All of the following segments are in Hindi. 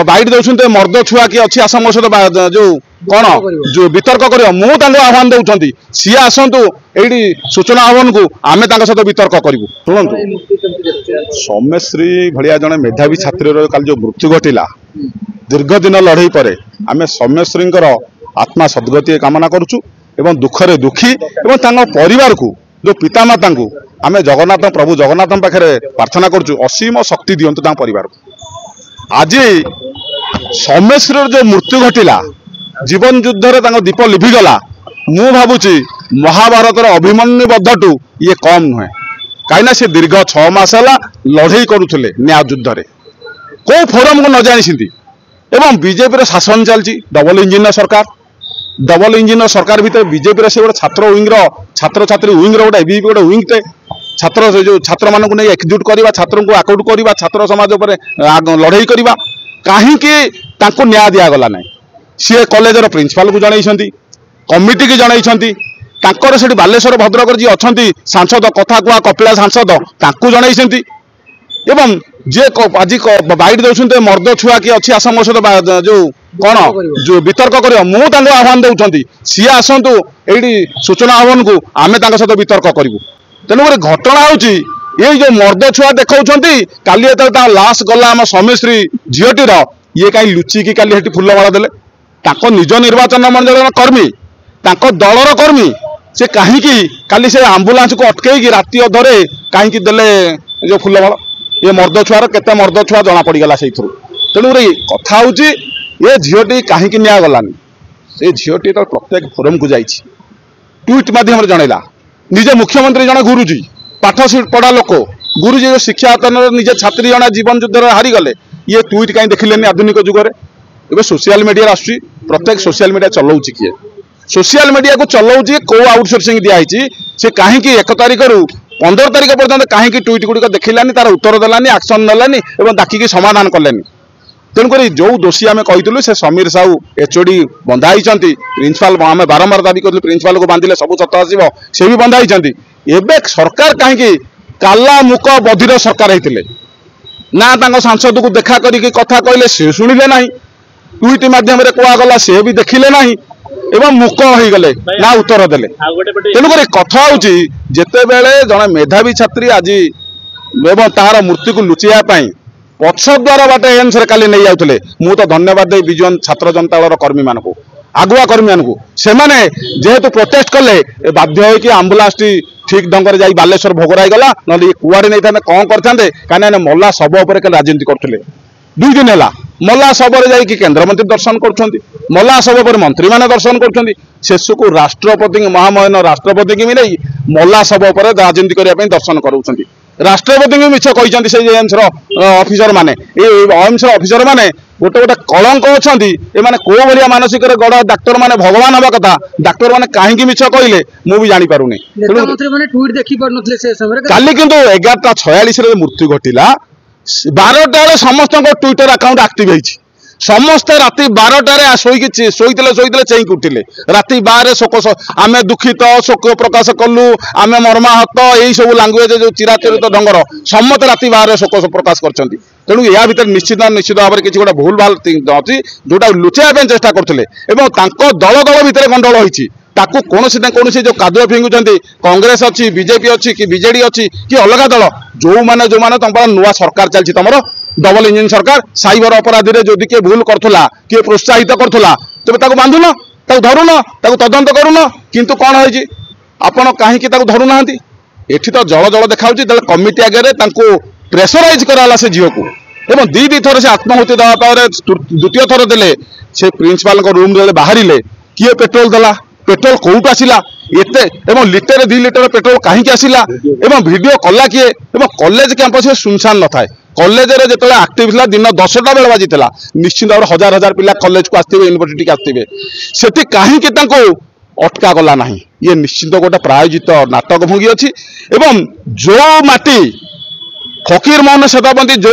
बाइट दौरान मर्द छुआ किए अच्छी आस मो सहित जो कौन जो वितर्क कर आह्वान दौरान सी आसतु ये सूचना भवन को आम सहित वितर्क करूँ। शुणु सौम्यश्री भाया जड़े मेधावी छात्री कल जो मृत्यु घटला दीर्घ दिन लड़ई पर आम सौम्यश्री आत्मा सद्गति कामना करुचु एवं दुखरे दुखी एवं परिवार को जो पितामाता को आम जगन्नाथ प्रभु जगन्नाथ पाखे प्रार्थना करुचु असीम शक्ति दिंतु परिवार को। आज सौम्यश्री जो मृत्यु घटला जीवन युद्ध दीप लिभिगला मु भावुची महाभारतर अभिमन्यु बद्धटू ये कम नुहे कहीं से दीर्घ 6 मास है लड़ई करुले न्याय युद्ध में कौ फोरम को न जानी एवं बीजेपी शासन चलती डबल इंजिन सरकार डबल इंजिन सरकार भितर बीजेपी से गोटे छात्र विंग छात्र छात्री विंग गोटे एबीपी गोटे विंग टे छात्र जो छात्र मान को नहीं एकजुट करवा छात्र को आकौट करवा छात्र समाज लड़ई करवा कहीं न्याय दिगला ना सी कॉलेजर प्रिंसिपाल को जनई कमिटी की जनई से बालेश्वर भद्रक जी अच्छा सांसद कथा कुआ कपिला सांसद जनई एवं जे आज बाइट दौरान मर्द छुआ किए अच्छी आस मो सहित जो कौन जो वितर्क कर आह्वान दौरान सी आसतु ये सूचना भवन को आम सहित वितर्क करूँ। तेणुक घटना हूँ ये जो मर्द छुआ देखा काली लाश गला आम सौम्यश्री झीटीर ये कहीं लुचिकी काली फुलमाला देले निज निर्वाचन मंडल कर्मी दलर कर्मी से कहीं काली से आंबुलांस को अटकई राति अधरे कहीं देले जो फुलमाला ये मर्द छुआर केते मर्द छुआ जना पड़गला से तेणुक कथा हूँ ये झीटी कहीं निया गलानी से झीटी तो प्रत्येक फोरम को जाइए ट्वीट मध्यम जनइला निजे मुख्यमंत्री जन गुरुजी पाठ पढ़ा लोक गुरुजी जो शिक्षा निजे छात्री जन जीवन युद्ध हारीगले ये ट्वीट कहीं देखिले आधुनिक जुगे ए सोशल मीडिया आसुची प्रत्येक सोशल मीडिया चलाऊँ किए सोशल मीडिया को चलाऊँ कौ आउटसोर्सिंग दिखाई से कहीं 1 तारिख रु 15 तारिख पर्यटन कहीं ट्वीट गुड़िक देखलानी तार उत्तर देलानी एक्शन नेलानी और डाकिकी समाधान कलेनी। तेणुक जो दोषी आम कही से समीर साहू एचओडी बंधाई प्रिंसिपाल आम बारंबार दाबी करूँ प्रिंसिपाल को बांधिले सब सत आसो से भी बंधाई एवं सरकार कहीं काला मुक बधिर सरकार होते ना सांसद को देखा करके कथा कहले से शुणिले ना ट्वीट मध्यम कहगला से भी देखिले ना एवं मुक हो गले ना उत्तर देले। तेणुक कथा हूँ जिते बेले जड़े मेधावी छात्री आज एवं तार मृत्यु को लुचाई पक्ष द्वारा बाटे एम्स काली नहीं जाते मु तो धन्यवाद दे विजुअन छात्र जनता दल कर्मी मान को आगुआ कर्मी मान से जेहेतु प्रोटेस्ट कले बाध्य हो आंबुलांस टी ठीक ढंग से जाई बालेश्वर भोगराई गला ना कुआड़े नहीं था कौन करते कहीं मल्ला शव उपर राजनीति करते 2 दिन है मल्ला शवर जा केन्द्रमंत्री दर्शन कर मल्ला शव पर मंत्री मैंने दर्शन कर शेष को राष्ट्रपति महामहिन राष्ट्रपति की मिले मल्ला शव पर राजनीति करने दर्शन कराऊँ राष्ट्रपति को मिछ कहते से एम्स अफिसर माने एम्स अफिसर माने गोटे गोटे कलंक अच्छा ये कौ भाया मानसिक गड़ डाक्तर माने भगवान हवा कथा डाक्तर माने कहीं मिछ कहले मु भी जानी पारुनी काली किंतु 11:46 मृत्यु घटला 12टा समस्त ट्विटर अकाउंट एक्टिव होती समस्ते राति 12टारे शोते चेक उठिले राति 12 शोक आम दुखित शोक प्रकाश कलु आम मर्माहत यही सब लांगुएज जो चिराचरित ढंगर समस्त राति 12 शोक प्रकाश कर तेणु या भर निश्चित भाव में किसी गोटे भूल भाल अच्छी जोटा लुचाई चेष्टा करते दल दल भितर गंडल होती ताकू कौन ना कौन जो कादुआ फिंगुंट कांग्रेस अच्छी बीजेपी अच्छी कि बीजेडी अच्छी कि अलग दल जो मैंने तुम नुआ सरकार चलती तुम डबल इंजिन सरकार साइबर अपराधी जदि किए भूल करुला किए प्रोत्साहित करुला तेज बांधुन धरुन तदंत करुन किंतु कौन है आपण कहीं धरू ना एठी तो जल जल देखा कमिटी आगे प्रेसराइज कराला से झील को एवं 2 थर से आत्माहुति देवापर द्वितीय थर देले से प्रिंसिपाल रूम बाहर किए पेट्रोल देला पेट्रोल कौट आसला एते एवं लिटर 2 लिटर पेट्रोल कहीं आसला एवं वीडियो कला किए एवं कॉलेज कैंपस सुनसान न थाए कॉलेज जो आक्टिव था दिन 10टा बेल बाजी निश्चित भाव हजार हजार पिला कॉलेज को आसवे यूनिवर्सिटी आसवे से कहीं अटका गला ना ये निश्चित गोटे प्रायोजित नाटक भंगी अच्छी एवं जो माटी फकीर मोहन सेनापति जो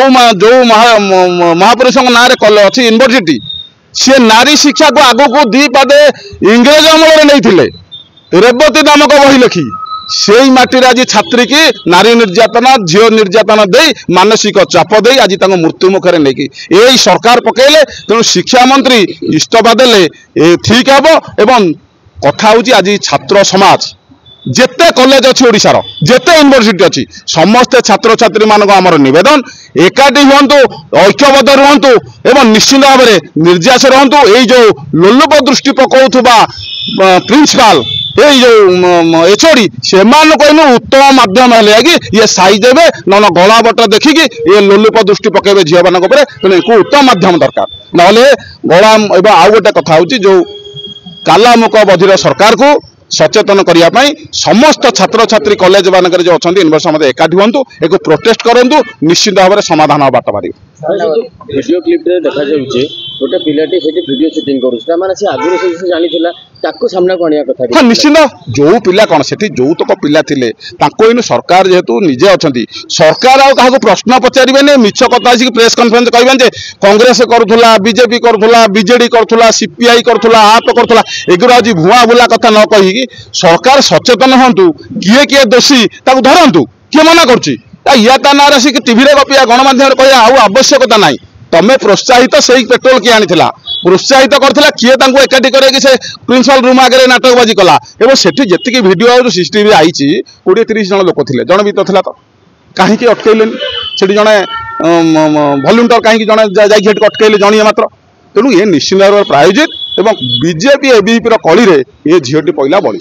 महापुरुष ना अच्छी यूनिवर्सिटी सी नारी शिक्षा को आग को 2 पादे इंग्रेज अमल नहीं रेवती नामक बही लिखी से माटी आज छात्री की नारी निर्यातना झील निर्यातना दे मानसिक चाप दे आज मृत्यु मुखर नहीं यही सरकार पकेले तेणु शिक्षा मंत्री इस्तफा देले ठीक हे एवं कथा हूँ आज छात्र समाज जेते कॉलेज अच्छी ओडिशार जेते यूनिवर्सिटी अच्छी समस्ते छात्र छात्री मानक आमर नवेदन एकाठी हूँ ऐक्यबद्ध रुहतु एवं निश्चित भाव में निर्यास रुहतु यही जो लोलुप दृष्टि पकाउथुबा प्रिंसिपाल ये जो एचओडी से उत्तम माध्यम है कि ये साई देवे न गला बट देखिकी ये लोलुप दृष्टि पकेबे झील मान तेणु उत्तम माध्यम दरकार ना गला एवं आउ गोटे कथा हूँ जो कालामुख बधिर सरकार को सचेतन करने समस्त छात्र छात्री कॉलेज मानक जो अच्छा यूनिवर्सिटी एकाठी हूँ एक प्रोटेस्ट करूँ निश्चित भाव में समाधान बाट पार वीडियो क्लिप देखा जाऊँचे गोटे पिलाटी वीडियो शूटिंग करूँ जानी सामना कणिया कथा हाँ निश्चित जो पिला कौन से जौतक पिला थे इन सरकार जेहेतु निजे अच्छा सरकार आगे प्रश्न पचारे मिछ कथा प्रेस कॉन्फ्रेंस कहबे कांग्रेस करूला बीजेपी करूला बीजेडी करूला सीपीआई करूला आप करूला एगुरा आज भुआ बुला कथा न कही सरकार सचेतन हूँ किए किए दोषी धरतु किए मना कर या ता ना आसिक टीवी गपिया गणमाध्यम कह आवश्यकता ना तमें प्रोत्साहित से पेट्रोल किए आनी प्रोत्साहित करथिला किए तांको एकाठी करे कि से प्रिंसिपल रूम आगे नाटकबाजी कला एवं सेठी जेतिकी वीडियो सीसीटीवी आईची 20-30 जन लोक थिले जण भी तो थिला तो काहे अटकैलेनी सेठी जणे वॉलंटियर काहे जणे जाई हेट अटकैले जणिए मात्र तेणु ये निश्चित भाव प्रायोजित एवं बीजेपी एबीपी कली रे ये झीटी पइला बड़ी।